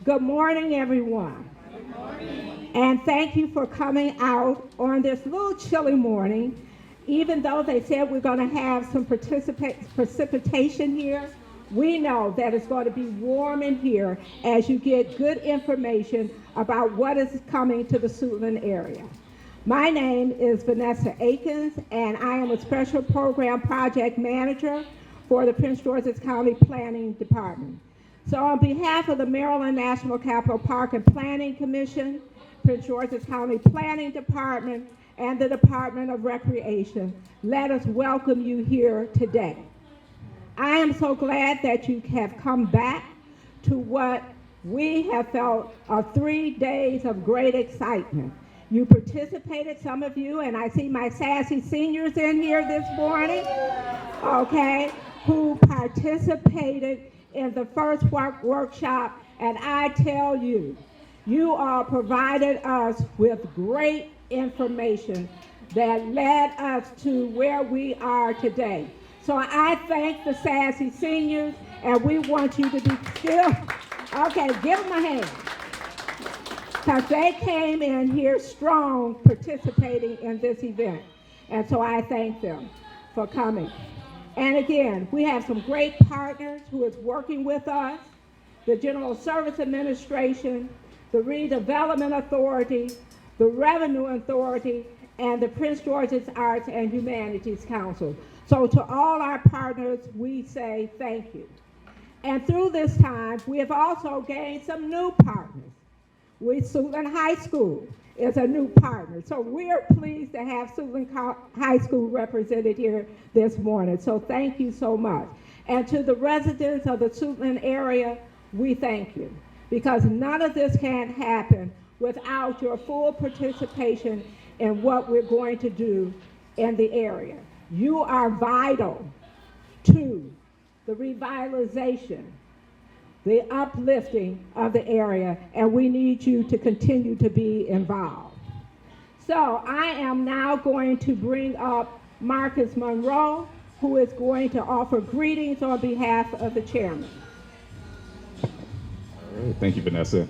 Good morning, everyone. Good morning. And thank you for coming out on this little chilly morning. Even though they said we're going to have some precipitation here, we know that it's going to be warm in here as you get good information about what is coming to the Suitland area. My name is Vanessa Akins, and I am a Special Program Project Manager for the Prince George's County Planning Department. So on behalf of the Maryland National Capital Park and Planning Commission, Prince George's County Planning Department, and the Department of Recreation, let us welcome you here today. I am so glad that you have come back to what we have felt are 3 days of great excitement. You participated, some of you, and I see my sassy seniors in here this morning, okay, who participated in the first workshop, and I tell you, you all provided us with great information that led us to where we are today. So I thank the sassy seniors, and we want you to be still. Okay, give them a hand. Because they came in here strong participating in this event. And so I thank them for coming. And again, we have some great partners who is working with us, the General Service Administration, the Redevelopment Authority, the Revenue Authority, and the Prince George's Arts and Humanities Council. So to all our partners, we say thank you. And through this time, we have also gained some new partners. Suitland High School is a new partner. So we're pleased to have Suitland High School represented here this morning. So thank you so much. And to the residents of the Suitland area, we thank you. Because none of this can happen without your full participation in what we're going to do in the area. You are vital to the revitalization, the uplifting of the area, and we need you to continue to be involved. So I am now going to bring up Marcus Monroe, who is going to offer greetings on behalf of the chairman. All right, thank you, Vanessa.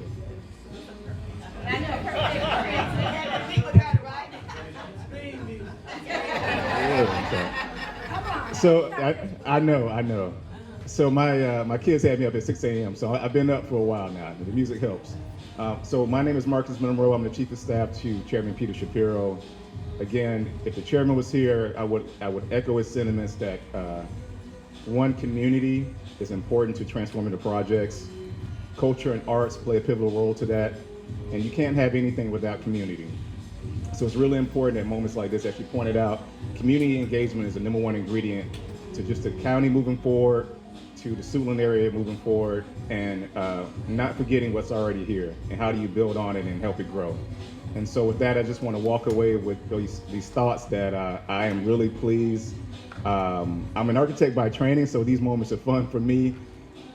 So I know. So my kids had me up at 6 a.m. So I've been up for a while now. The music helps. So my name is Marcus Monroe. I'm the Chief of Staff to Chairman Peter Shapiro. Again, if the chairman was here, I would echo his sentiments that one, community is important to transformative projects. Culture and arts play a pivotal role to that, and you can't have anything without community. So it's really important at moments like this, as you pointed out, community engagement is the #1 ingredient to just the county moving forward, to the Suitland area moving forward, and not forgetting what's already here, and how do you build on it and help it grow. And so with that, I just want to walk away with these thoughts that I am really pleased. I'm an architect by training, so these moments are fun for me.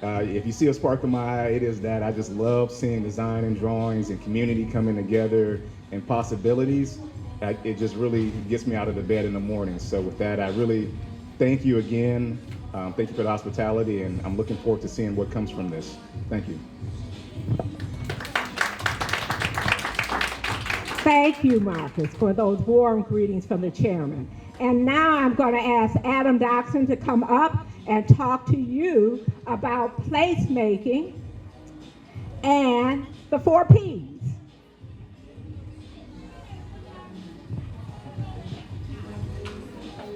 If you see a spark in my eye, it is that I just love seeing design and drawings and community coming together and possibilities. It just really gets me out of the bed in the morning. So with that, I really thank you again. Thank you for the hospitality, and I'm looking forward to seeing what comes from this. Thank you. Thank you, Marcus, for those warm greetings from the chairman. And now I'm going to ask Adam Doxson to come up and talk to you about placemaking and the 4 Ps.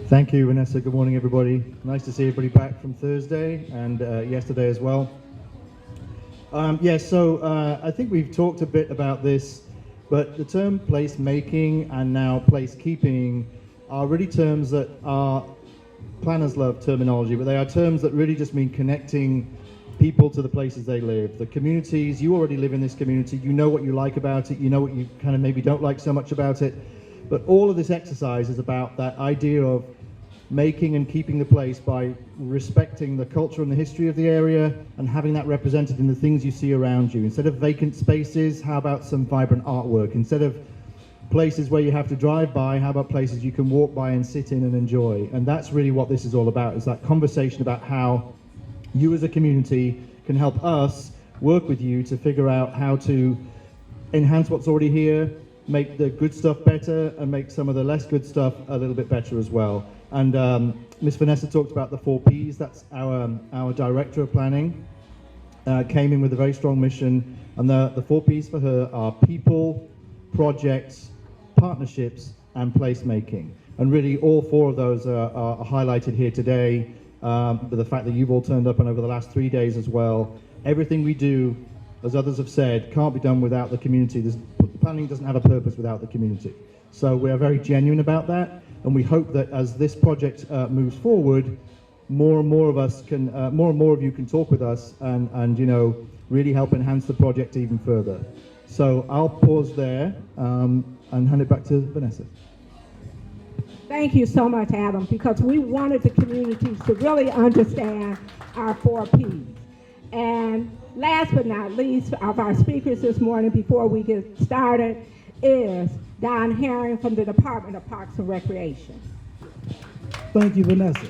Thank you, Vanessa. Good morning, everybody. Nice to see everybody back from Thursday and yesterday as well. I think we've talked a bit about this, but the term placemaking and now placekeeping are really terms that are, planners love terminology, but they are terms that really just mean connecting people to the places they live. The communities, you already live in this community, you know what you like about it, you know what you kind of maybe don't like so much about it, but all of this exercise is about that idea of making and keeping the place by respecting the culture and the history of the area and having that represented in the things you see around you. Instead of vacant spaces, how about some vibrant artwork? Instead of places where you have to drive by, how about places you can walk by and sit in and enjoy? And that's really what this is all about, is that conversation about how you as a community can help us work with you to figure out how to enhance what's already here, make the good stuff better, and make some of the less good stuff a little bit better as well. And Miss Vanessa talked about the 4 Ps. That's our Director of Planning. Came in with a very strong mission, and the 4 Ps for her are people, projects, partnerships, and placemaking. And really all 4 of those are highlighted here today, but the fact that you've all turned up and over the last 3 days as well. Everything we do, as others have said, can't be done without the community. Planning doesn't have a purpose without the community. So we are very genuine about that, and we hope that as this project moves forward, more and more of us can, more and more of you can talk with us and you know, really help enhance the project even further. So I'll pause there and hand it back to Vanessa. Thank you so much, Adam, because we wanted the communities to really understand our 4 Ps. And last but not least of our speakers this morning before we get started is Don Herring from the Department of Parks and Recreation. Thank you, Vanessa.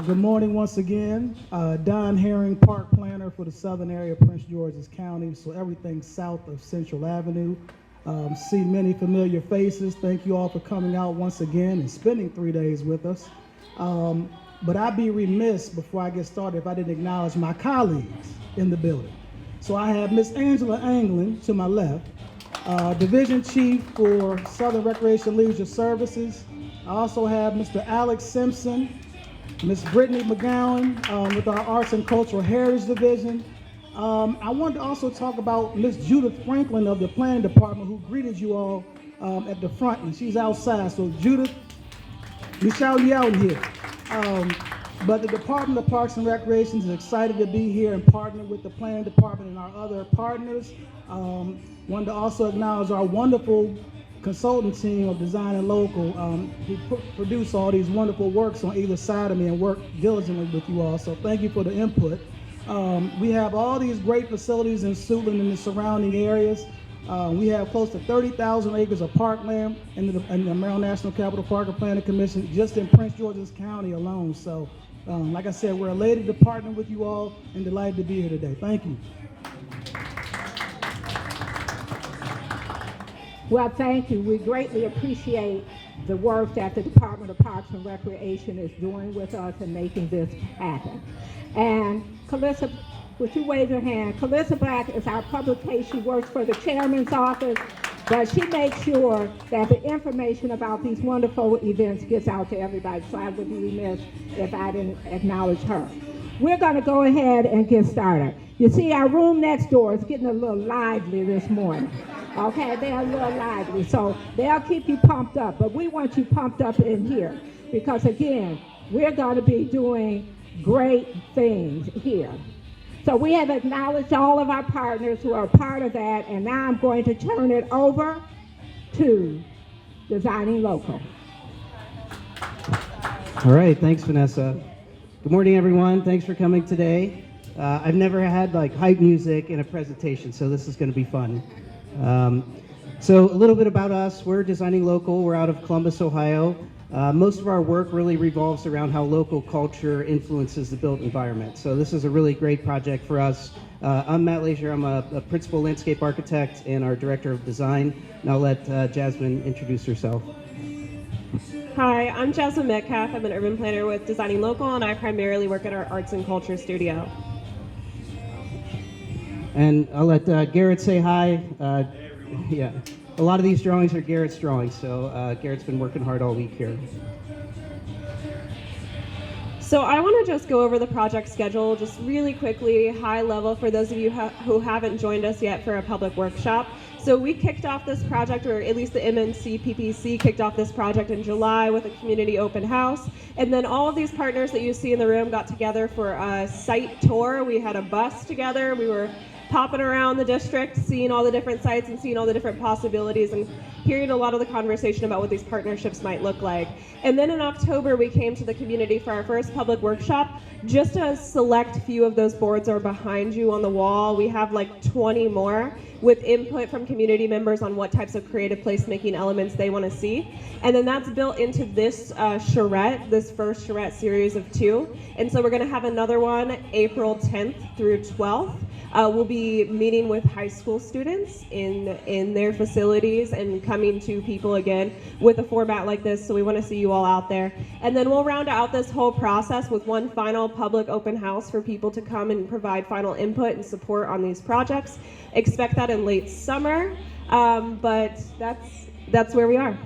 Good morning once again. Don Herring, Park Planner for the southern area of Prince George's County, so everything south of Central Avenue. See many familiar faces. Thank you all for coming out once again and spending 3 days with us. But I'd be remiss before I get started if I didn't acknowledge my colleagues in the building. So I have Miss Angela Anglin to my left, Division Chief for Southern Recreation Leisure Services. I also have Mr. Alex Simpson, Miss Brittany McGowan with our Arts and Cultural Heritage Division. I wanted to also talk about Miss Judith Franklin of the Planning Department, who greeted you all at the front, and she's outside. So Judith, we shout you out in here. But the Department of Parks and Recreation is excited to be here and partner with the Planning Department and our other partners. Wanted to also acknowledge our wonderful consultant team of Design and Local who produce all these wonderful works on either side of me and work diligently with you all. So thank you for the input. We have all these great facilities in Suitland and the surrounding areas. We have close to 30,000 acres of parkland in the Maryland National Capital Park and Planning Commission just in Prince George's County alone. So like I said, we're elated to partner with you all and delighted to be here today. Thank you. Well, thank you. We greatly appreciate the work that the Department of Parks and Recreation is doing with us and making this happen. And Calissa, would you wave your hand? Calissa Black is our publication. She works for the chairman's office, but she makes sure that the information about these wonderful events gets out to everybody. So I would be remiss if I didn't acknowledge her. We're going to go ahead and get started. You see, our room next door is getting a little lively this morning. Okay, they're a little lively, so they'll keep you pumped up, but we want you pumped up in here because, again, we're going to be doing great things here. So we have acknowledged all of our partners who are part of that, and now I'm going to turn it over to Designing Local. All right, thanks, Vanessa. Good morning, everyone. Thanks for coming today. I've never had like hype music in a presentation, so this is going to be fun. So a little bit about us. We're Designing Local. We're out of Columbus, Ohio. Most of our work really revolves around how local culture influences the built environment. So this is a really great project for us. I'm Matt Leisure. I'm a principal landscape architect and our director of design. And I'll let Jasmine introduce herself. Hi, I'm Jasmine Metcalf. I'm an urban planner with Designing Local, and I primarily work at our arts and culture studio. And I'll let Garrett say hi. Yeah, a lot of these drawings are Garrett's drawings, so Garrett's been working hard all week here. So I want to just go over the project schedule just really quickly, high level, for those of you who haven't joined us yet for a public workshop. So we kicked off this project, or at least the M-NCPPC kicked off this project in July with a community open house. And then all of these partners that you see in the room got together for a site tour. We had a bus together. We were popping around the district, seeing all the different sites and seeing all the different possibilities and hearing a lot of the conversation about what these partnerships might look like. And then in October, we came to the community for our first public workshop. Just a select few of those boards are behind you on the wall. We have like 20 more with input from community members on what types of creative placemaking elements they want to see. And then that's built into this charrette, this first charrette series of 2. And so we're going to have another one April 10th through 12th. We'll be meeting with high school students in their facilities and coming to people again with a format like this, so we want to see you all out there. And then we'll round out this whole process with one final public open house for people to come and provide final input and support on these projects. Expect that in late summer, but that's where we are.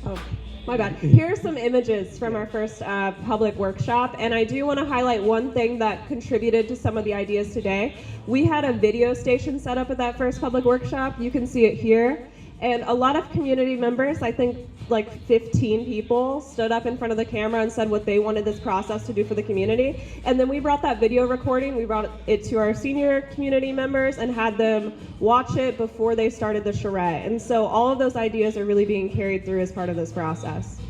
Oh, my bad. Here are some images from our first public workshop, and I do want to highlight one thing that contributed to some of the ideas today. We had a video station set up at that first public workshop. You can see it here. And a lot of community members, I think like 15 people, stood up in front of the camera and said what they wanted this process to do for the community. And then we brought that video recording, we brought it to our senior community members and had them watch it before they started the charrette. And so all of those ideas are really being carried through as part of this process.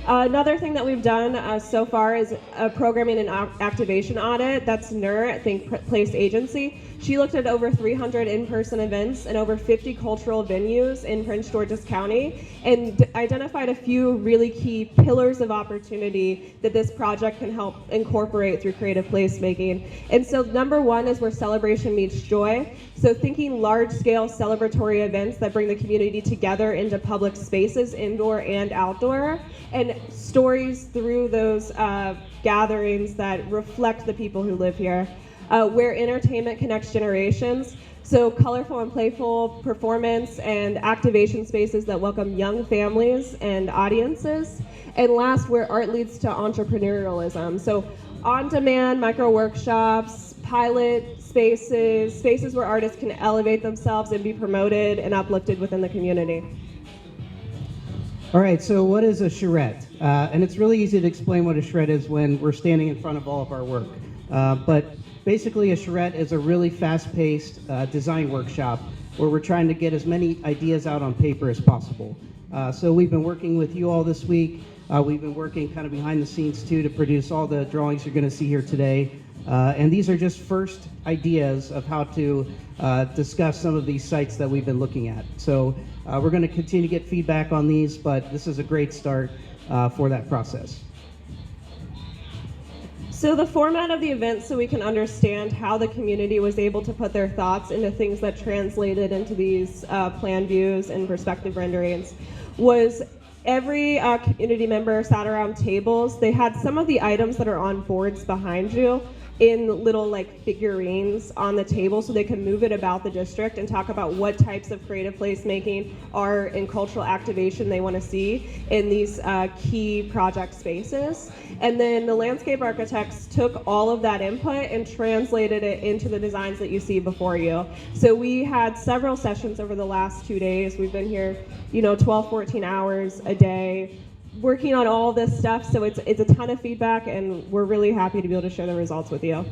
Another thing that we've done so far is a programming and activation audit. That's NER, Think Place Agency. She looked at over 300 in-person events and over 50 cultural venues in Prince George's County and identified a few really key pillars of opportunity that this project can help incorporate through creative placemaking. And so number one is where celebration meets joy. So thinking large-scale celebratory events that bring the community together into public spaces, indoor and outdoor, and stories through those gatherings that reflect the people who live here. Where entertainment connects generations, so colorful and playful performance and activation spaces that welcome young families and audiences. And last, where art leads to entrepreneurialism, so on-demand micro workshops, pilot spaces where artists can elevate themselves and be promoted and uplifted within the community. All right, so what is a charrette? And it's really easy to explain what a charrette is when we're standing in front of all of our work. But basically, a charrette is a really fast-paced design workshop where we're trying to get as many ideas out on paper as possible. So we've been working with you all this week. We've been working kind of behind the scenes, too, to produce all the drawings you're going to see here today. And these are just first ideas of how to discuss some of these sites that we've been looking at. So we're going to continue to get feedback on these, but this is a great start for that process. So the format of the event, so we can understand how the community was able to put their thoughts into things that translated into these plan views and perspective renderings, was every community member sat around tables. They had some of the items that are on boards behind you in little like figurines on the table so they can move it about the district and talk about what types of creative placemaking are in cultural activation they want to see in these key project spaces. And then the landscape architects took all of that input and translated it into the designs that you see before you. So we had several sessions over the last 2 days. We've been here, 12, 14 hours a day, working on all this stuff, so it's a ton of feedback, and we're really happy to be able to share the results with you.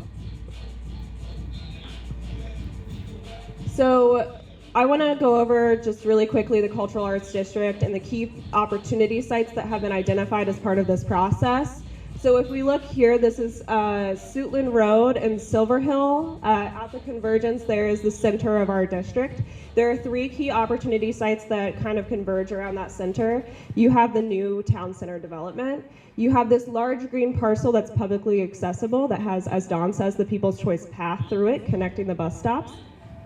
So I want to go over just really quickly the Cultural Arts District and the key opportunity sites that have been identified as part of this process. So if we look here, this is Suitland Road and Silver Hill. At the convergence, there is the center of our district. There are 3 key opportunity sites that kind of converge around that center. You have the new town center development. You have this large green parcel that's publicly accessible that has, as Dawn says, the People's Choice path through it, connecting the bus stops.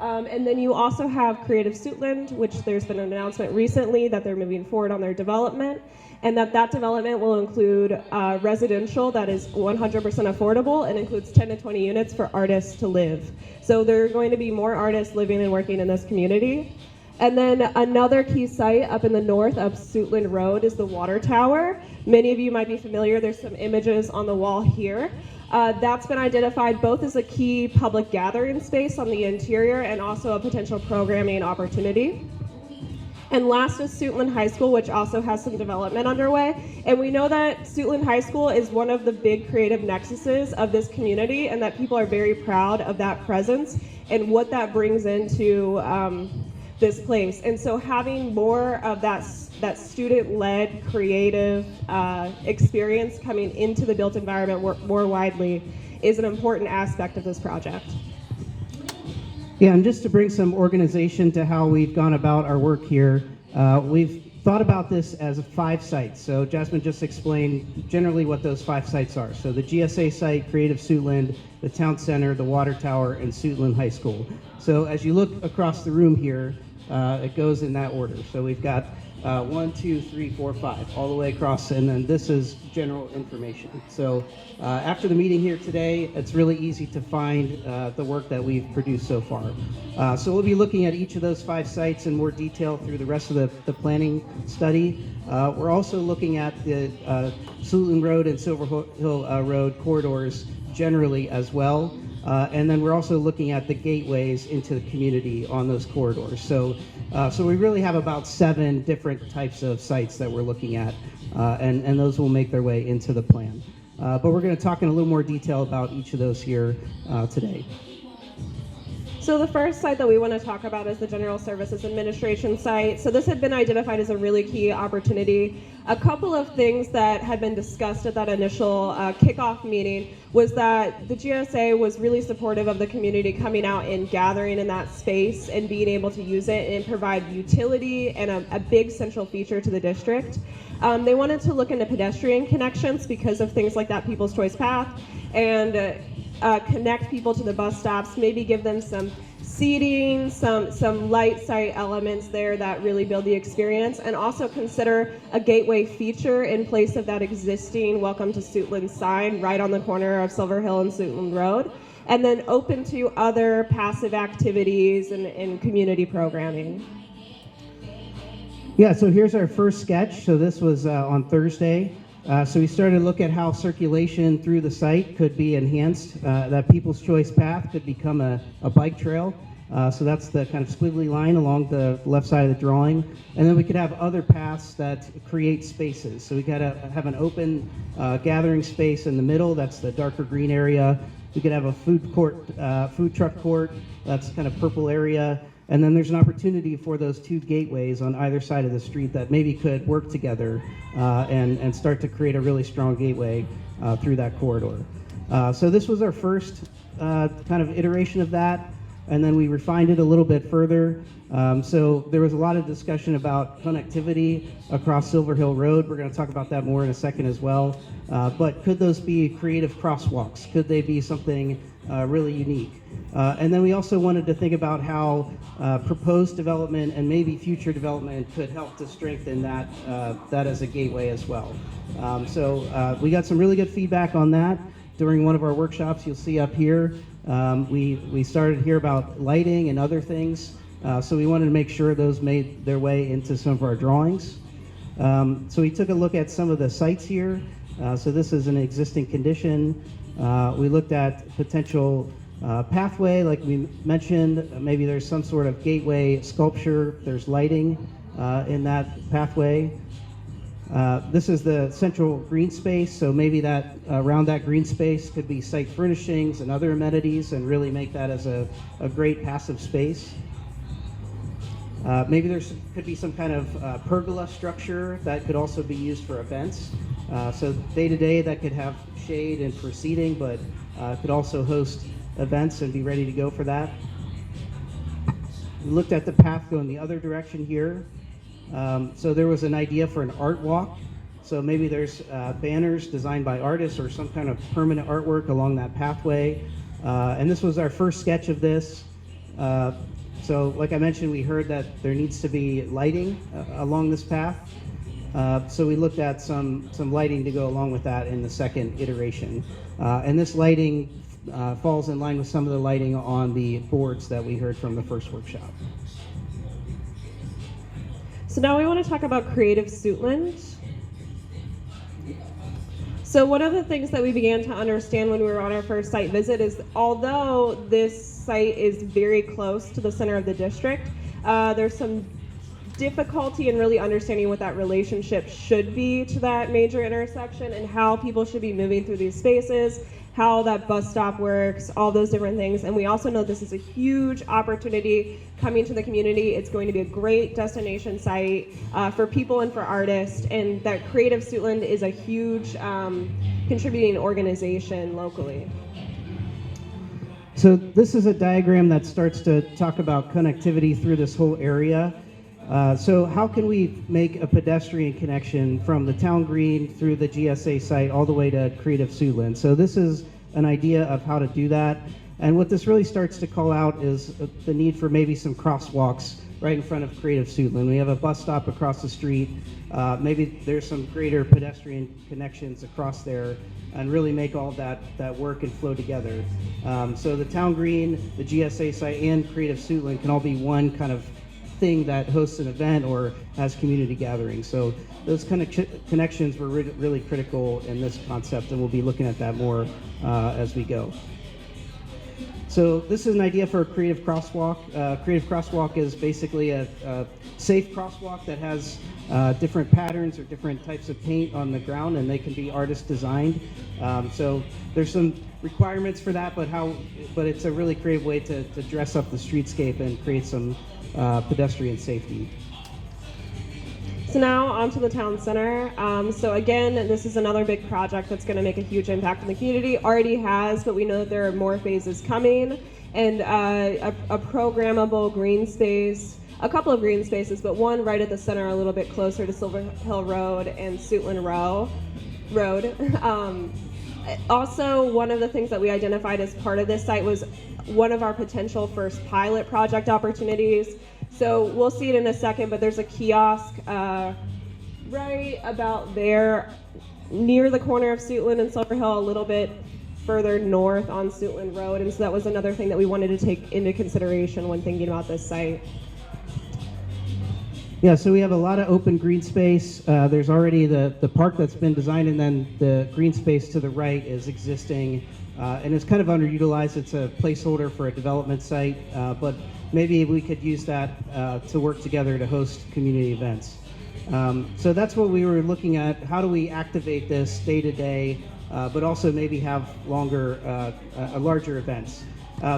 And then you also have Creative Suitland, which there's been an announcement recently that they're moving forward on their development, and that development will include residential that is 100% affordable and includes 10 to 20 units for artists to live. So there are going to be more artists living and working in this community. And then another key site up in the north of Suitland Road is the water tower. Many of you might be familiar. There's some images on the wall here. That's been identified both as a key public gathering space on the interior and also a potential programming opportunity. And last is Suitland High School, which also has some development underway. And we know that Suitland High School is one of the big creative nexuses of this community, and that people are very proud of that presence and what that brings into this place. And so having more of that student-led creative experience coming into the built environment more widely is an important aspect of this project. Yeah, and just to bring some organization to how we've gone about our work here, we've thought about this as 5 sites. So Jasmine just explained generally what those 5 sites are. So the GSA site, Creative Suitland, the Town Center, the Water Tower, and Suitland High School. So as you look across the room here, it goes in that order. So we've got 1, 2, 3, 4, 5, all the way across, and then this is general information. So after the meeting here today, it's really easy to find the work that we've produced so far. So we'll be looking at each of those 5 sites in more detail through the rest of the planning study. We're also looking at the Suitland Road and Silver Hill Road corridors generally as well. And then we're also looking at the gateways into the community on those corridors. So we really have about 7 different types of sites that we're looking at, and those will make their way into the plan. But we're going to talk in a little more detail about each of those here today. So the first site that we want to talk about is the General Services Administration site. So this had been identified as a really key opportunity. A couple of things that had been discussed at that initial kickoff meeting was that the GSA was really supportive of the community coming out and gathering in that space and being able to use it and provide utility and a big central feature to the district. They wanted to look into pedestrian connections because of things like that People's Choice Path, and connect people to the bus stops, maybe give them some seating, some light site elements there that really build the experience, and also consider a gateway feature in place of that existing Welcome to Suitland sign right on the corner of Silver Hill and Suitland Road, and then open to other passive activities and community programming. Yeah, so here's our first sketch. So this was on Thursday. So we started to look at how circulation through the site could be enhanced, that People's Choice Path could become a bike trail. So that's the kind of squiggly line along the left side of the drawing. And then we could have other paths that create spaces. So we got to have an open gathering space in the middle. That's the darker green area. We could have a food truck court. That's kind of purple area. And then there's an opportunity for those 2 gateways on either side of the street that maybe could work together and start to create a really strong gateway through that corridor. So this was our first kind of iteration of that, and then we refined it a little bit further. So there was a lot of discussion about connectivity across Silver Hill Road. We're going to talk about that more in a second as well. But could those be creative crosswalks? Could they be something really unique? And then we also wanted to think about how proposed development and maybe future development could help to strengthen that as a gateway as well. So we got some really good feedback on that during one of our workshops. You'll see up here, we started to hear about lighting and other things. So we wanted to make sure those made their way into some of our drawings. So we took a look at some of the sites here. So this is an existing condition. We looked at potential pathway, like we mentioned. Maybe there's some sort of gateway sculpture. There's lighting in that pathway. This is the central green space, so maybe that around that green space could be site furnishings and other amenities and really make that as a great passive space. Maybe there could be some kind of pergola structure that could also be used for events. So day-to-day that could have shade and for seating, but could also host events and be ready to go for that. We looked at the path going the other direction here. So there was an idea for an art walk. So maybe there's banners designed by artists or some kind of permanent artwork along that pathway. And this was our first sketch of this. So like I mentioned, we heard that there needs to be lighting along this path. So we looked at some lighting to go along with that in the second iteration. And this lighting falls in line with some of the lighting on the boards that we heard from the first workshop. So now we want to talk about Creative Suitland. So one of the things that we began to understand when we were on our first site visit is although this site is very close to the center of the district, there's some difficulty in really understanding what that relationship should be to that major intersection and how people should be moving through these spaces, how that bus stop works, all those different things. And we also know this is a huge opportunity coming to the community. It's going to be a great destination site for people and for artists, and that Creative Suitland is a huge contributing organization locally. So this is a diagram that starts to talk about connectivity through this whole area. So how can we make a pedestrian connection from the town green through the GSA site all the way to Creative Suitland? So this is an idea of how to do that. And what this really starts to call out is the need for maybe some crosswalks right in front of Creative Suitland. We have a bus stop across the street. Maybe there's some greater pedestrian connections across there and really make all that work and flow together. So the town green, the GSA site, and Creative Suitland can all be one kind of thing that hosts an event or has community gatherings. So those kind of connections were really critical in this concept, and we'll be looking at that more as we go. So this is an idea for a creative crosswalk. Creative crosswalk is basically a safe crosswalk that has different patterns or different types of paint on the ground, and they can be artist designed. So there's some requirements for that, but it's a really creative way to dress up the streetscape and create some pedestrian safety. So now onto the town center. So again, this is another big project that's going to make a huge impact in the community. Already has, but we know that there are more phases coming, and a programmable green space, a couple of green spaces, but one right at the center, a little bit closer to Silver Hill Road and Suitland Road. Also, one of the things that we identified as part of this site was one of our potential first pilot project opportunities. So we'll see it in a second, but there's a kiosk right about there near the corner of Suitland and Silver Hill, a little bit further north on Suitland Road. And so that was another thing that we wanted to take into consideration when thinking about this site. Yeah, so we have a lot of open green space. There's already the park that's been designed, and then the green space to the right is existing. And it's kind of underutilized. It's a placeholder for a development site, but maybe we could use that to work together to host community events. So that's what we were looking at. How do we activate this day to day, but also maybe have larger events?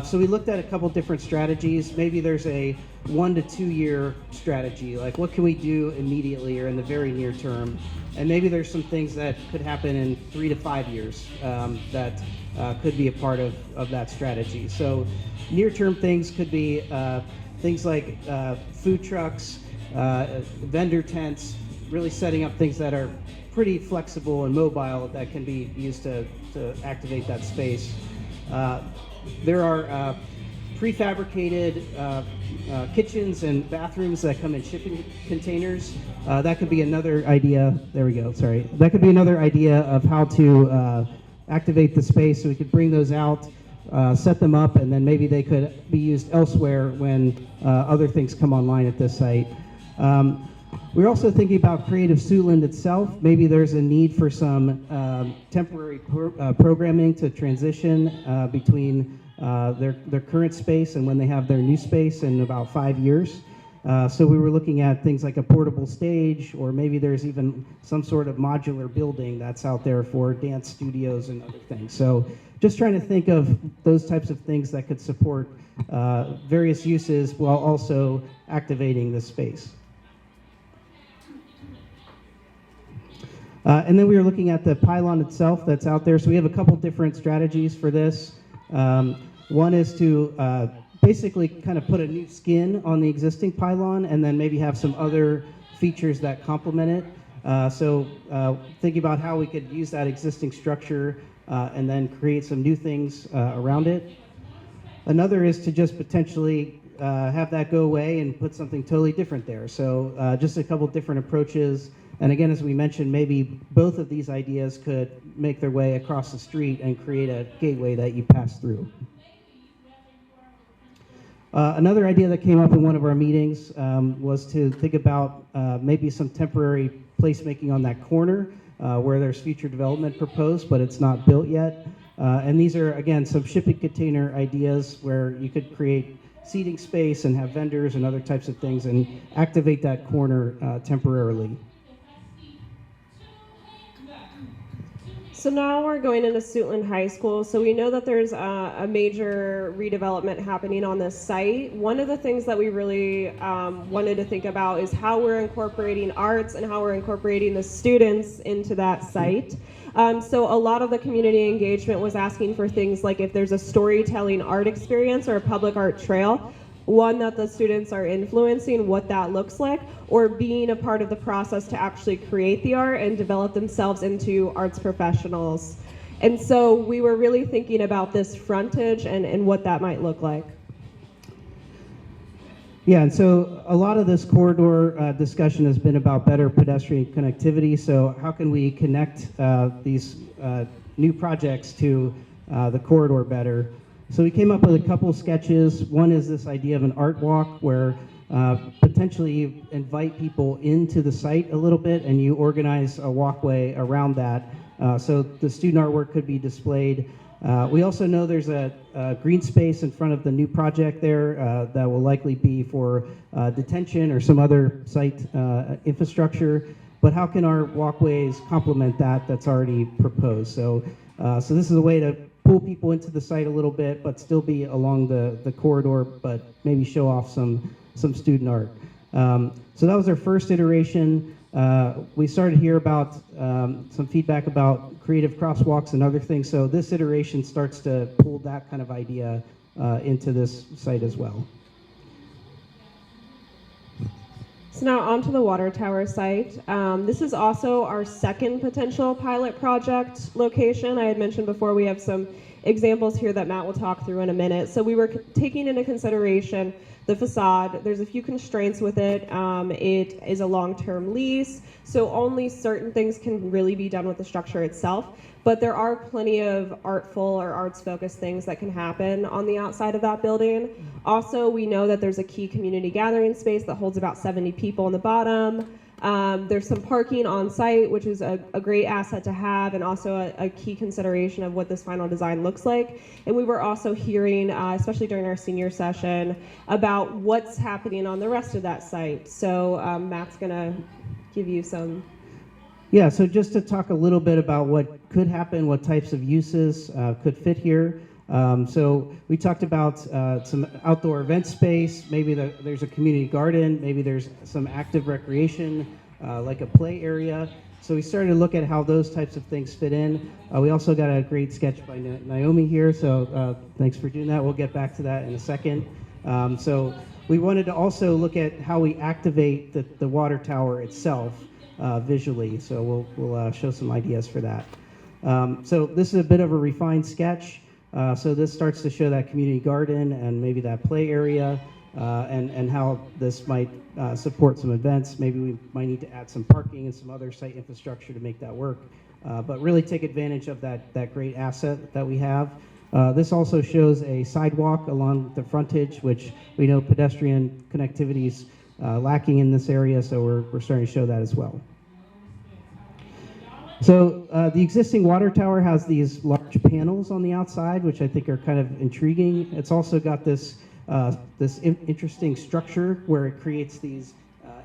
So we looked at a couple different strategies. Maybe there's a 1 to 2 year strategy, like what can we do immediately or in the very near term? And maybe there's some things that could happen in 3 to 5 years that could be a part of that strategy. So near term things could be things like food trucks, vendor tents, really setting up things that are pretty flexible and mobile that can be used to activate that space. There are prefabricated kitchens and bathrooms that come in shipping containers. That could be another idea. There we go. Sorry. That could be another idea of how to activate the space. So we could bring those out, set them up, and then maybe they could be used elsewhere when other things come online at this site. We're also thinking about Creative Suitland itself. Maybe there's a need for some temporary programming to transition between their current space and when they have their new space in about 5 years. So we were looking at things like a portable stage, or maybe there's even some sort of modular building that's out there for dance studios and other things. So just trying to think of those types of things that could support various uses while also activating this space. And then we were looking at the pylon itself that's out there. So we have a couple different strategies for this. One is to basically kind of put a new skin on the existing pylon and then maybe have some other features that complement it. So thinking about how we could use that existing structure and then create some new things around it. Another is to just potentially have that go away and put something totally different there. So just a couple different approaches. And again, as we mentioned, maybe both of these ideas could make their way across the street and create a gateway that you pass through. Another idea that came up in one of our meetings was to think about maybe some temporary placemaking on that corner where there's future development proposed, but it's not built yet. And these are, again, some shipping container ideas where you could create seating space and have vendors and other types of things and activate that corner temporarily. So now we're going into Suitland High School. So we know that there's a major redevelopment happening on this site. One of the things that we really wanted to think about is how we're incorporating arts and how we're incorporating the students into that site. So a lot of the community engagement was asking for things like if there's a storytelling art experience or a public art trail. one, that the students are influencing what that looks like, or being a part of the process to actually create the art and develop themselves into arts professionals. And so we were really thinking about this frontage and what that might look like. Yeah, and so a lot of this corridor discussion has been about better pedestrian connectivity. So how can we connect these new projects to the corridor better? So we came up with a couple sketches. One is this idea of an art walk where potentially you invite people into the site a little bit and you organize a walkway around that. So the student artwork could be displayed. We also know there's a green space in front of the new project there that will likely be for detention or some other site infrastructure. But how can our walkways complement that that's already proposed? So this is a way to pull people into the site a little bit, but still be along the corridor, but maybe show off some student art. So that was our first iteration. We started to hear about some feedback about creative crosswalks and other things. So this iteration starts to pull that kind of idea into this site as well. So now onto the water tower site. This is also our second potential pilot project location. I had mentioned before we have some examples here that Matt will talk through in a minute. So we were taking into consideration the facade. There's a few constraints with it. It is a long-term lease, so only certain things can really be done with the structure itself. But there are plenty of artful or arts-focused things that can happen on the outside of that building. Also, we know that there's a key community gathering space that holds about 70 people in the bottom. There's some parking on site, which is a great asset to have, and also a key consideration of what this final design looks like. And we were also hearing, especially during our senior session, about what's happening on the rest of that site. So Matt's gonna give you some. Yeah, so just to talk a little bit about what could happen, what types of uses could fit here. So we talked about some outdoor event space, maybe there's a community garden, maybe there's some active recreation, like a play area. So we started to look at how those types of things fit in. We also got a great sketch by Naomi here, so thanks for doing that. We'll get back to that in a second. So we wanted to also look at how we activate the water tower itself visually. So we'll show some ideas for that. So this is a bit of a refined sketch. So this starts to show that community garden and maybe that play area and how this might support some events. Maybe we might need to add some parking and some other site infrastructure to make that work. But really take advantage of that great asset that we have. This also shows a sidewalk along the frontage, which we know pedestrian connectivity is lacking in this area, so we're starting to show that as well. So the existing water tower has these large panels on the outside, which I think are kind of intriguing. It's also got this interesting structure where it creates these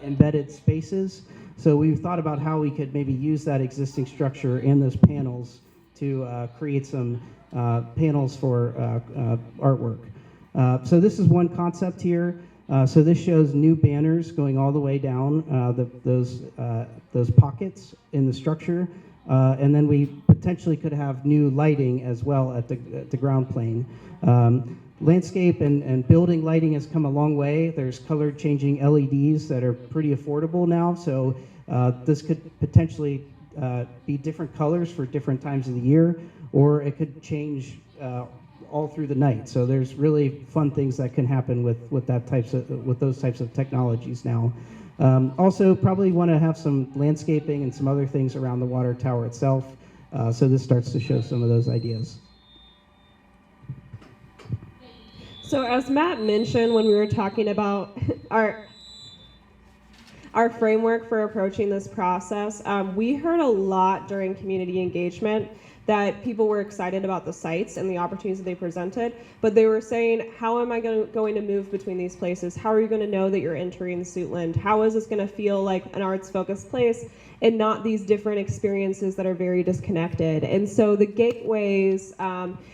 embedded spaces. So we've thought about how we could maybe use that existing structure and those panels to create some panels for artwork. So this is one concept here. So this shows new banners going all the way down those pockets in the structure. And then we potentially could have new lighting as well at the ground plane. Landscape and building lighting has come a long way. There's color changing LEDs that are pretty affordable now. So this could potentially be different colors for different times of the year, or it could change all through the night. So there's really fun things that can happen with those types of technologies now. Also, probably want to have some landscaping and some other things around the water tower itself. So this starts to show some of those ideas. So as Matt mentioned when we were talking about our framework for approaching this process, we heard a lot during community engagement that people were excited about the sites and the opportunities that they presented, but they were saying, how am I going to move between these places? How are you going to know that you're entering Suitland? How is this going to feel like an arts-focused place and not these different experiences that are very disconnected? And so the gateways,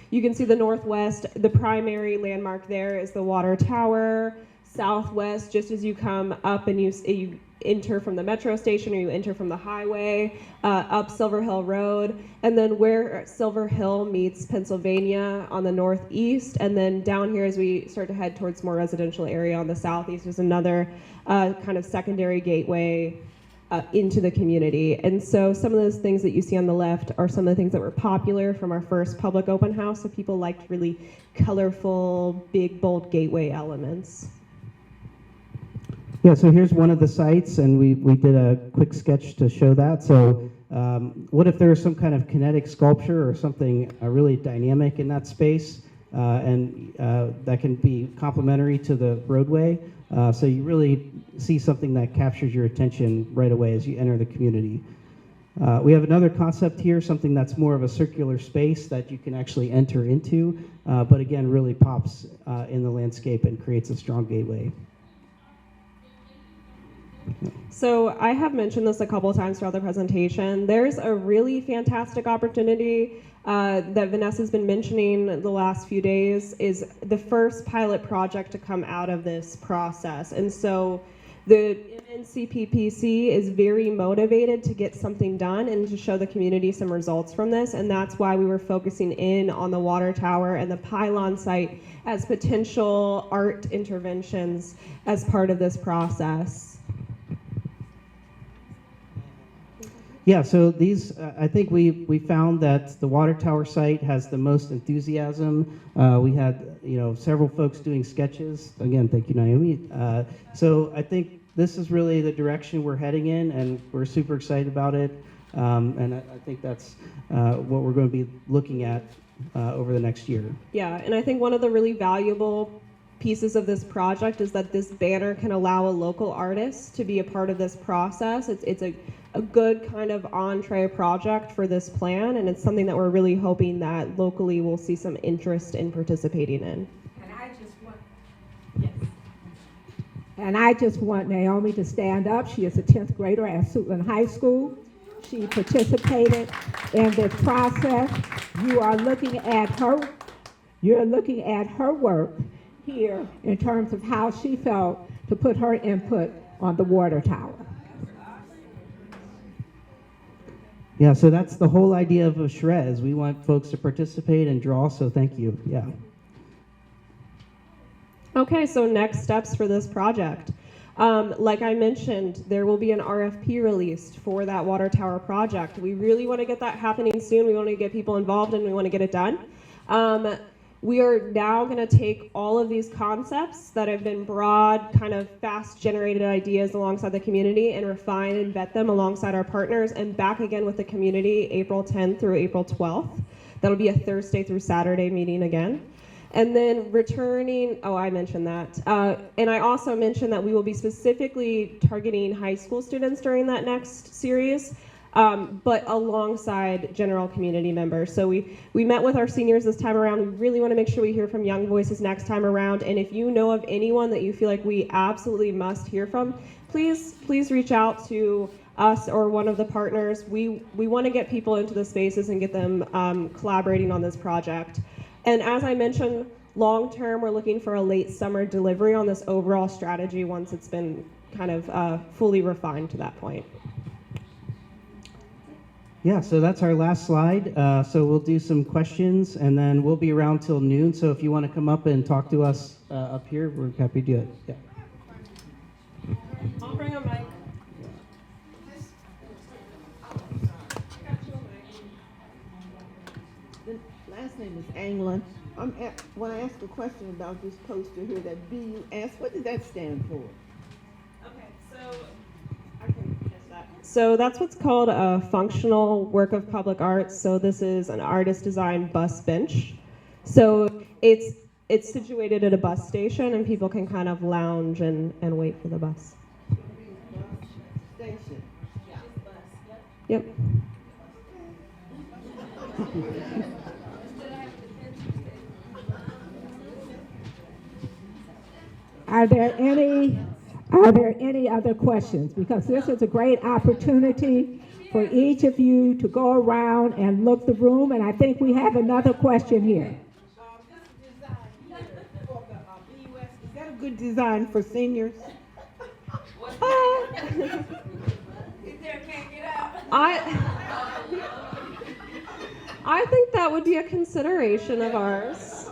you can see the northwest, the primary landmark there is the water tower. Southwest, just as you come up and you enter from the metro station or you enter from the highway, up Silver Hill Road, and then where Silver Hill meets Pennsylvania on the northeast, and then down here as we start to head towards more residential area on the southeast, there's another kind of secondary gateway into the community. And so some of those things that you see on the left are some of the things that were popular from our first public open house. So people liked really colorful, big, bold gateway elements. Yeah, so here's one of the sites, and we did a quick sketch to show that. So what if there was some kind of kinetic sculpture or something really dynamic in that space, and that can be complementary to the roadway? So you really see something that captures your attention right away as you enter the community. We have another concept here, something that's more of a circular space that you can actually enter into, but again, really pops in the landscape and creates a strong gateway. So I have mentioned this a couple of times throughout the presentation. There's a really fantastic opportunity that Vanessa's been mentioning the last few days, is the first pilot project to come out of this process. And so the M-NCPPC is very motivated to get something done and to show the community some results from this. And that's why we were focusing in on the water tower and the pylon site as potential art interventions as part of this process. Yeah, so these, I think we found that the water tower site has the most enthusiasm. We had, several folks doing sketches. Again, thank you, Naomi. So I think this is really the direction we're heading in, and we're super excited about it. And I think that's what we're going to be looking at over the next year. Yeah, and I think one of the really valuable pieces of this project is that this banner can allow a local artist to be a part of this process. It's a good kind of entree project for this plan, and it's something that we're really hoping that locally we'll see some interest in participating in. And I just want Naomi to stand up. She is a 10th grader at Suitland High School. She participated in this process. You're looking at her work here in terms of how she felt to put her input on the water tower. Yeah, so that's the whole idea of a shred, is we want folks to participate and draw, so thank you, yeah. Okay, so next steps for this project. Like I mentioned, there will be an RFP released for that water tower project. We really want to get that happening soon. We want to get people involved and we want to get it done. We are now going to take all of these concepts that have been broad, kind of fast generated ideas alongside the community and refine and vet them alongside our partners and back again with the community April 10th through April 12th. That'll be a Thursday through Saturday meeting again. And then returning, I mentioned that. And I also mentioned that we will be specifically targeting high school students during that next series. But alongside general community members. So we met with our seniors this time around. We really want to make sure we hear from young voices next time around. And if you know of anyone that you feel like we absolutely must hear from, please reach out to us or one of the partners. We want to get people into the spaces and get them collaborating on this project. And as I mentioned, long term, we're looking for a late summer delivery on this overall strategy once it's been kind of fully refined to that point. Yeah, so that's our last slide. So we'll do some questions, and then we'll be around till noon. So if you want to come up and talk to us up here, we're happy to do it. Yeah. I'll bring a mic. The last name is Anglin. When I ask a question about this poster here, that BUS, what does that stand for? Okay, so I can guess that. So that's what's called a functional work of public art. So this is an artist-designed bus bench. So it's situated at a bus station, and people can kind of lounge and wait for the bus. Station. Yep. Are there any other questions? Because this is a great opportunity for each of you to go around and look the room, and I think we have another question here. Is that a good design for seniors? I think that would be a consideration of ours.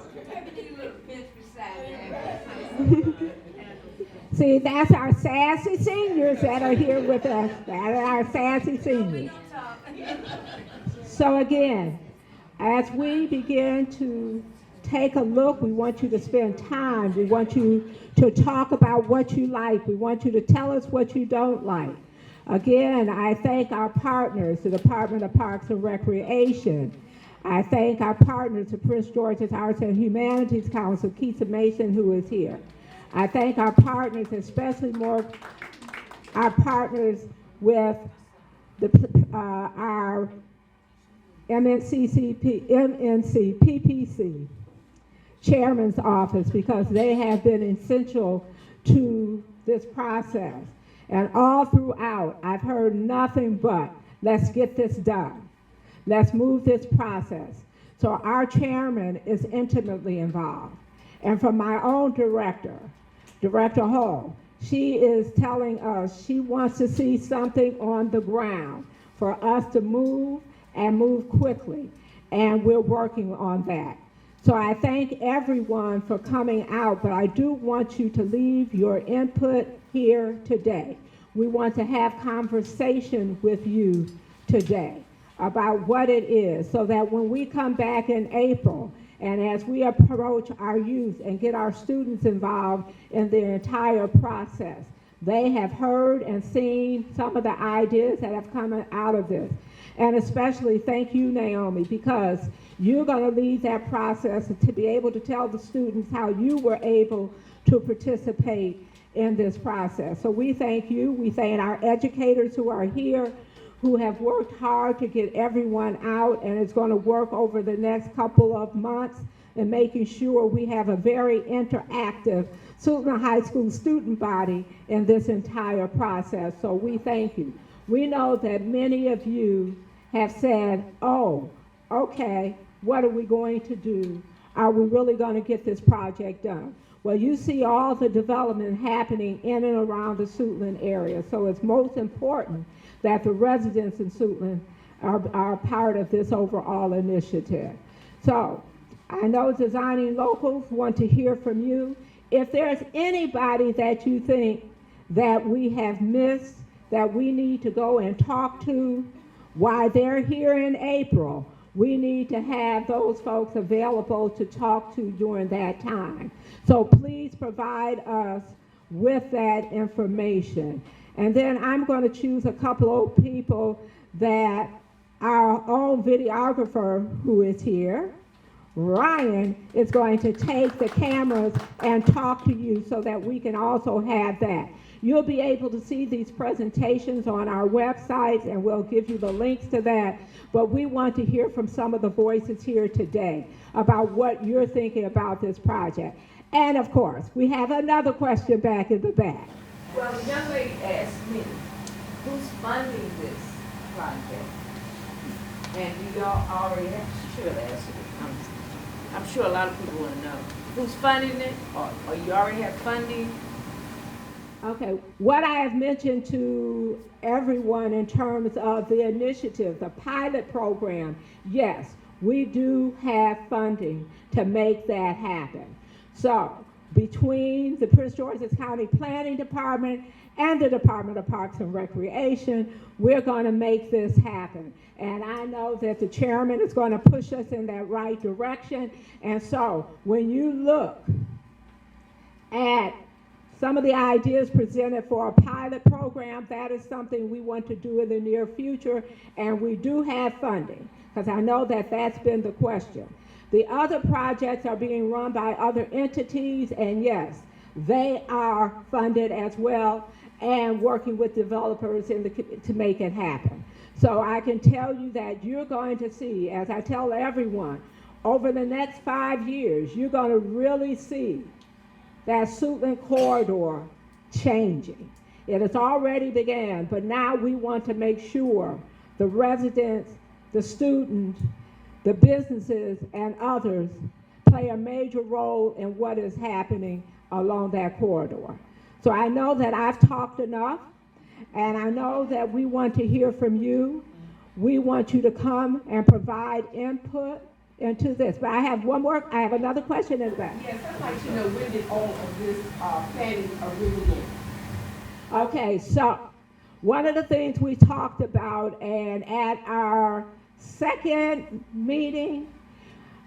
See, that's our sassy seniors that are here with us. That are our sassy seniors. So again, as we begin to take a look, we want you to spend time. We want you to talk about what you like. We want you to tell us what you don't like. Again, I thank our partners, the Department of Parks and Recreation. I thank our partners, the Prince George's Arts and Humanities Council, Keisha Mason, who is here. I thank our partners, especially more our partners with our M-NCPPC Chairman's Office, because they have been essential to this process. And all throughout, I've heard nothing but, let's get this done. Let's move this process. So our chairman is intimately involved. And from my own director, Director Hall, she is telling us she wants to see something on the ground for us to move and move quickly. And we're working on that. So I thank everyone for coming out, but I do want you to leave your input here today. We want to have conversation with you today about what it is, so that when we come back in April, and as we approach our youth and get our students involved in the entire process, they have heard and seen some of the ideas that have come out of this. And especially thank you, Naomi, because you're going to lead that process to be able to tell the students how you were able to participate in this process. So we thank you. We thank our educators who are here, who have worked hard to get everyone out, and is going to work over the next couple of months in making sure we have a very interactive Suitland High School student body in this entire process. So we thank you. We know that many of you have said, oh, okay, what are we going to do? Are we really going to get this project done? Well, you see all the development happening in and around the Suitland area, so it's most important that the residents in Suitland are part of this overall initiative. So I know Designing Locals want to hear from you. If there's anybody that you think that we have missed, that we need to go and talk to while they're here in April, we need to have those folks available to talk to during that time. So please provide us with that information. And then I'm going to choose a couple of people that our own videographer who is here, Ryan, is going to take the cameras and talk to you so that we can also have that. You'll be able to see these presentations on our websites, and we'll give you the links to that. But we want to hear from some of the voices here today about what you're thinking about this project. And of course, we have another question back in the back. Well, the young lady asked me, who's funding this project? And you all already have, sure answered it. I'm sure a lot of people want to know. Who's funding it, or you already have funding? Okay, what I have mentioned to everyone in terms of the initiative, the pilot program, yes, we do have funding to make that happen. So between the Prince George's County Planning Department and the Department of Parks and Recreation, we're going to make this happen. And I know that the chairman is going to push us in that right direction. And so when you look at some of the ideas presented for a pilot program, that is something we want to do in the near future, and we do have funding, because I know that that's been the question. The other projects are being run by other entities, and yes, they are funded as well and working with developers to make it happen. So I can tell you that you're going to see, as I tell everyone, over the next 5 years, you're going to really see that Suitland corridor changing. It has already began, but now we want to make sure the residents, the students, the businesses, and others play a major role in what is happening along that corridor. So I know that I've talked enough, and I know that we want to hear from you. We want you to come and provide input into this. But I have another question in the back. Yes, I'd like to know when did all of this planning originate? Okay, so one of the things we talked about, and at our second meeting,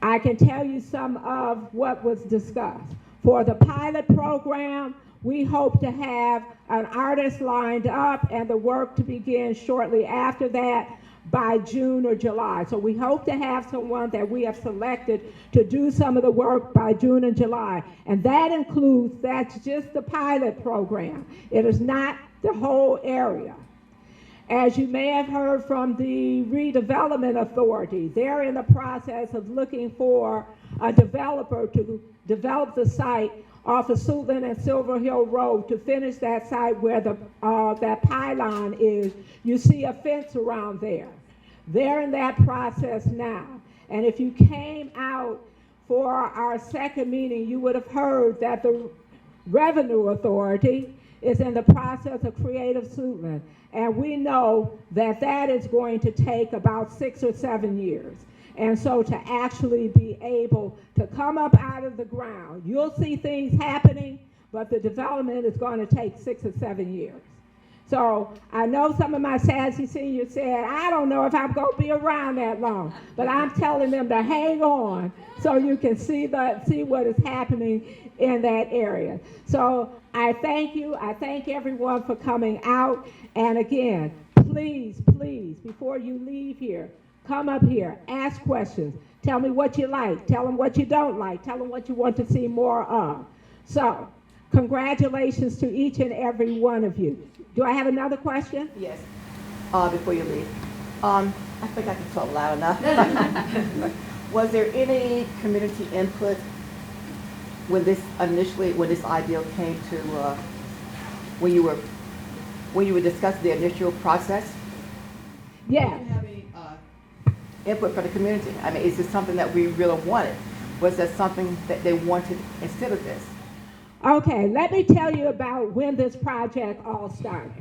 I can tell you some of what was discussed. For the pilot program, we hope to have an artist lined up and the work to begin shortly after that by June or July. So we hope to have someone that we have selected to do some of the work by June and July. And that's just the pilot program. It is not the whole area. As you may have heard from the redevelopment authority, they're in the process of looking for a developer to develop the site off of Suitland and Silver Hill Road to finish that site where that pylon is. You see a fence around there. They're in that process now. And if you came out for our second meeting, you would have heard that the Revenue Authority is in the process of Creative Suitland. And we know that that is going to take about 6 or 7 years. And so to actually be able to come up out of the ground, you'll see things happening, but the development is going to take 6 or 7 years. So I know some of my sassy seniors said, I don't know if I'm going to be around that long, but I'm telling them to hang on so you can see what is happening in that area. So I thank you. I thank everyone for coming out. And again, please, before you leave here, come up here, ask questions. Tell me what you like. Tell them what you don't like. Tell them what you want to see more of. So, congratulations to each and every one of you. Do I have another question? Yes, before you leave. I think I can talk loud enough. Was there any community input when this idea came to, when you were discussing the initial process? Yeah. Did you have any input from the community? I mean, is this something that we really wanted? Was that something that they wanted instead of this? Okay, let me tell you about when this project all started.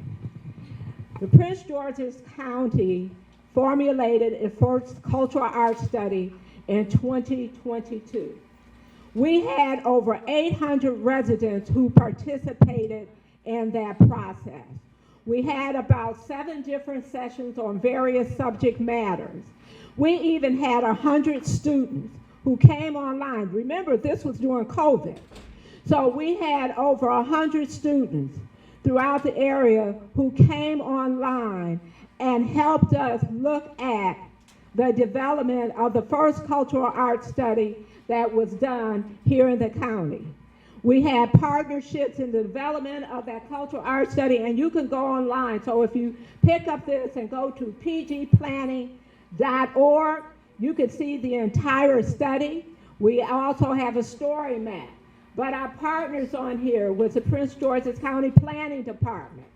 The Prince George's County formulated its first cultural arts study in 2022. We had over 800 residents who participated in that process. We had about 7 different sessions on various subject matters. We even had 100 students who came online. Remember, this was during COVID. So we had over 100 students throughout the area who came online and helped us look at the development of the first cultural arts study that was done here in the county. We had partnerships in the development of that cultural arts study, and you can go online. So if you pick up this and go to pgplanning.org, you can see the entire study. We also have a story map. But our partners on here was the Prince George's County Planning Department,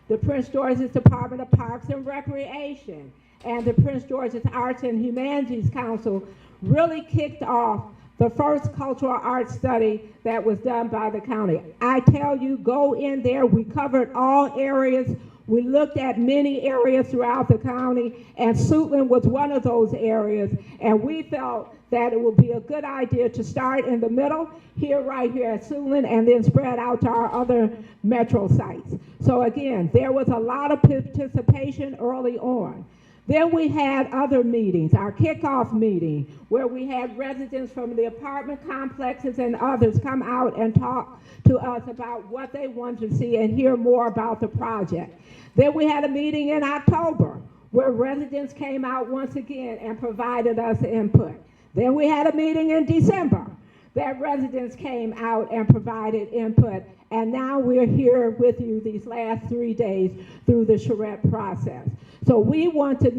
the Prince George's Department of Parks and Recreation, and the Prince George's Arts and Humanities Council really kicked off the first cultural arts study that was done by the county. I tell you, go in there. We covered all areas. We looked at many areas throughout the county, and Suitland was one of those areas, and we felt that it would be a good idea to start in the middle, right here at Suitland, and then spread out to our other metro sites. So again, there was a lot of participation early on. Then we had other meetings, our kickoff meeting, where we had residents from the apartment complexes and others come out and talk to us about what they wanted to see and hear more about the project. Then we had a meeting in October where residents came out once again and provided us input. Then we had a meeting in December that residents came out and provided input. And now we're here with you these last 3 days through the charrette process. So we want to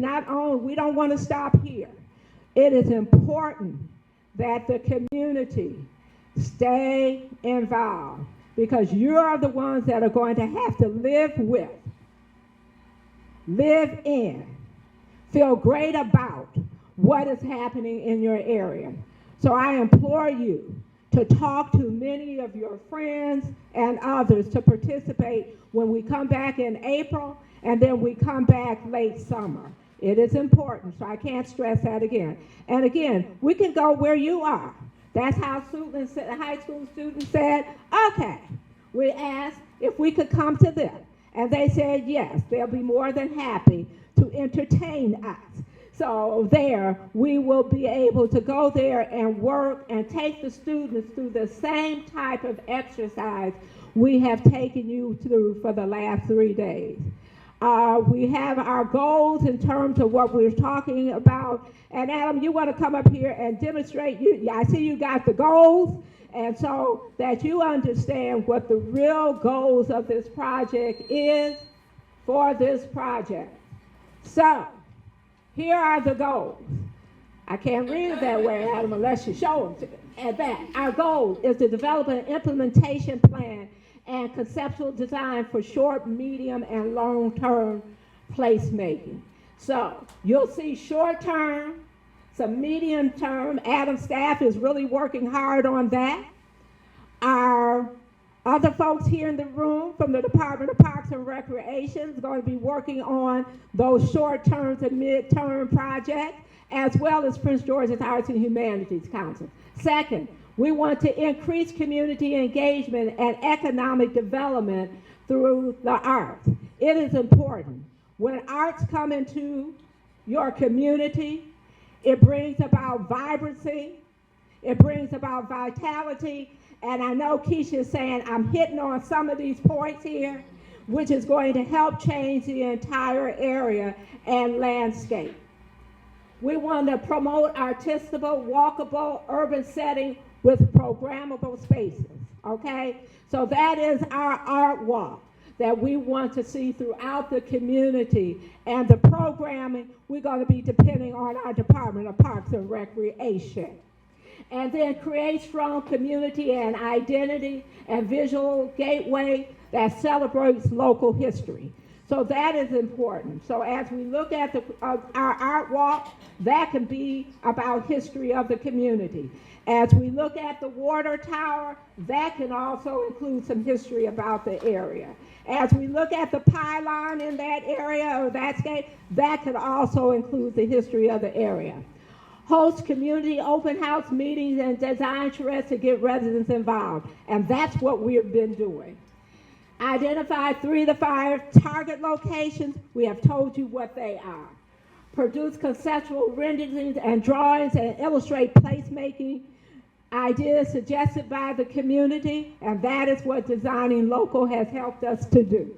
we don't want to stop here. It is important that the community stay involved because you are the ones that are going to have to live with, live in, feel great about what is happening in your area. So I implore you to talk to many of your friends and others to participate when we come back in April and then we come back late summer. It is important, so I can't stress that again. And again, we can go where you are. That's how Suitland, the high school students said, okay. We asked if we could come to them, and they said yes, they'll be more than happy to entertain us. So there, we will be able to go there and work and take the students through the same type of exercise we have taken you through for the last 3 days. We have our goals in terms of what we're talking about. And Adam, you want to come up here and demonstrate? I see you got the goals. And so that you understand what the real goals of this project is for this project. So, here are the goals. I can't read it that way, Adam, unless you show them to me. And that our goal is to develop an implementation plan and conceptual design for short, medium, and long-term placemaking. So, you'll see short-term, some medium term. Adam's staff is really working hard on that. Our other folks here in the room from the Department of Parks and Recreation is going to be working on those short-term to mid-term projects, as well as Prince George's Arts and Humanities Council. Second, we want to increase community engagement and economic development through the arts. It is important. When arts come into your community, it brings about vibrancy, it brings about vitality, and I know Keisha is saying I'm hitting on some of these points here, which is going to help change the entire area and landscape. We want to promote artistable, walkable, urban setting with programmable spaces, okay? So that is our art walk that we want to see throughout the community. And the programming, we're going to be depending on our Department of Parks and Recreation. And then create strong community and identity and visual gateway that celebrates local history. So that is important. So as we look at our art walk, that can be about history of the community. As we look at the water tower, that can also include some history about the area. As we look at the pylon in that area or that scape, that could also include the history of the area. Host community open house meetings and design charrettes to get residents involved. And that's what we've been doing. Identify 3 to 5 target locations. We have told you what they are. Produce conceptual renderings and drawings and illustrate placemaking ideas suggested by the community, and that is what Designing Local has helped us to do.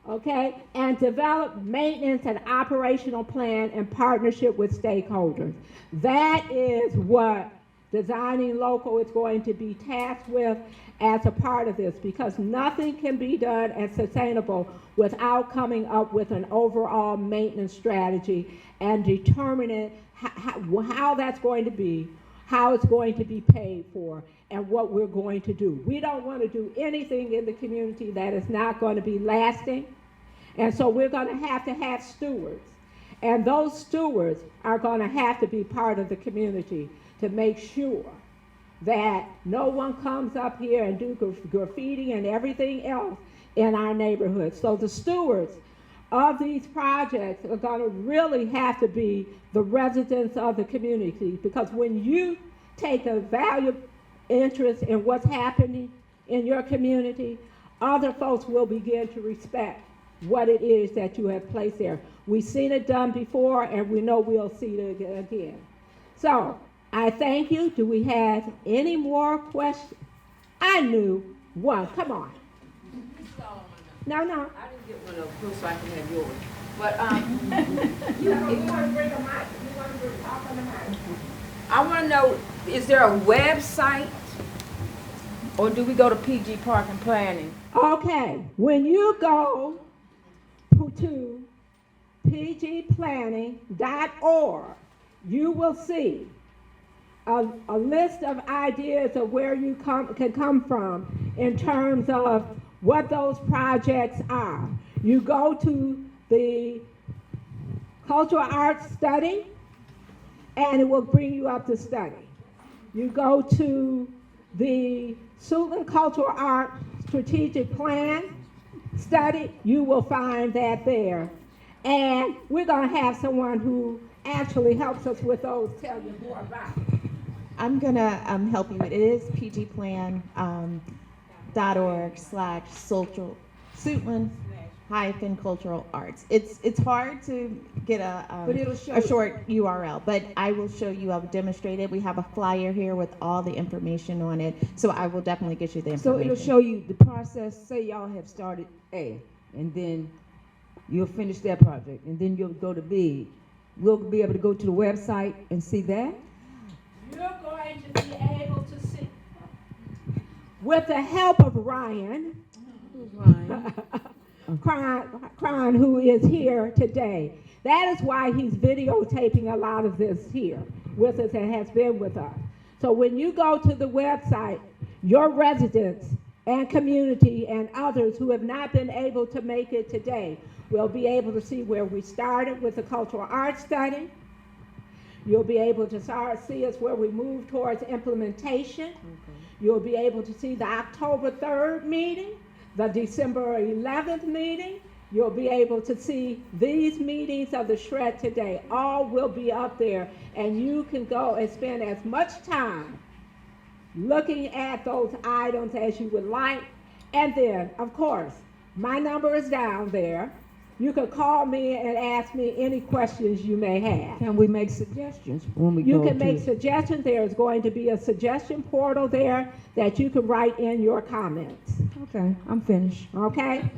Okay? And develop maintenance and operational plan in partnership with stakeholders. That is what Designing Local is going to be tasked with as a part of this, because nothing can be done and sustainable without coming up with an overall maintenance strategy and determining how that's going to be, how it's going to be paid for, and what we're going to do. We don't want to do anything in the community that is not going to be lasting, and so we're going to have stewards. And those stewards are going to have to be part of the community to make sure that no one comes up here and do graffiti and everything else in our neighborhood. So the stewards of these projects are going to really have to be the residents of the community, because when you take a valued interest in what's happening in your community, other folks will begin to respect what it is that you have placed there. We've seen it done before, and we know we'll see it again. So I thank you. Do we have any more questions? I knew one. Come on. No. I didn't get one of those, so I can have yours. But You want to bring a mic? You want to talk on the mic? I want to know, is there a website, or do we go to PG Park and Planning? Okay. When you go to pgplanning.org, you will see a list of ideas of where you can come from in terms of what those projects are. You go to the cultural arts study, and it will bring you up to study. You go to the Suitland Cultural Art Strategic Plan study, you will find that there. And we're going to have someone who actually helps us with those tell you more about it. I'm gonna help you. It is pgplan.org/Suitland-cultural arts. It's hard to get But it'll show a short URL, but I will show you. I'll demonstrate it. We have a flyer here with all the information on it, so I will definitely get you the So information. it'll show you the process. Say y'all have started A, and then you'll finish that project, and then you'll go to B. We'll be able to go to the website and see that. You're going to be able to see, with the help of Ryan, Cron, who is here today. That is why he's videotaping a lot of this here with us and has been with us. So when you go to the website, your residents and community and others who have not been able to make it today will be able to see where we started with the cultural arts study. You'll be able to see us where we move towards implementation. You'll be able to see the October 3rd meeting, the December 11th meeting. You'll be able to see these meetings of the Shred today. All will be up there, and you can go and spend as much time looking at those items as you would like. And then, of course, my number is down there. You can call me and ask me any questions you may have. Can we make suggestions when we You go can to? make suggestions. There is going to be a suggestion portal there that you can write in your comments. Okay, I'm finished. Okay?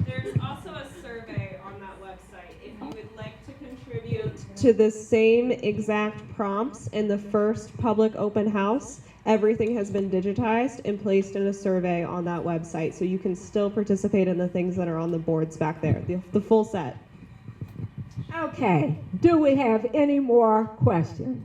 There's also a survey on that website if you would like to contribute to the same exact prompts in the first public open house. Everything has been digitized and placed in a survey on that website, so you can still participate in the things that are on the boards back there, the full set. Okay. Do we have any more questions?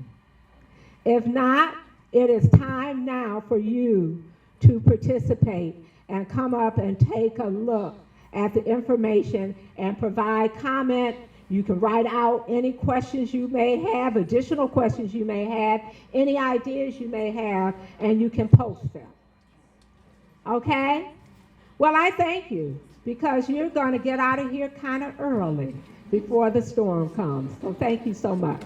If not, it is time now for you to participate and come up and take a look at the information and provide comment. You can write out any questions you may have, additional questions you may have, any ideas you may have, and you can post them. Okay? Well, I thank you because you're going to get out of here kind of early before the storm comes. So thank you so much.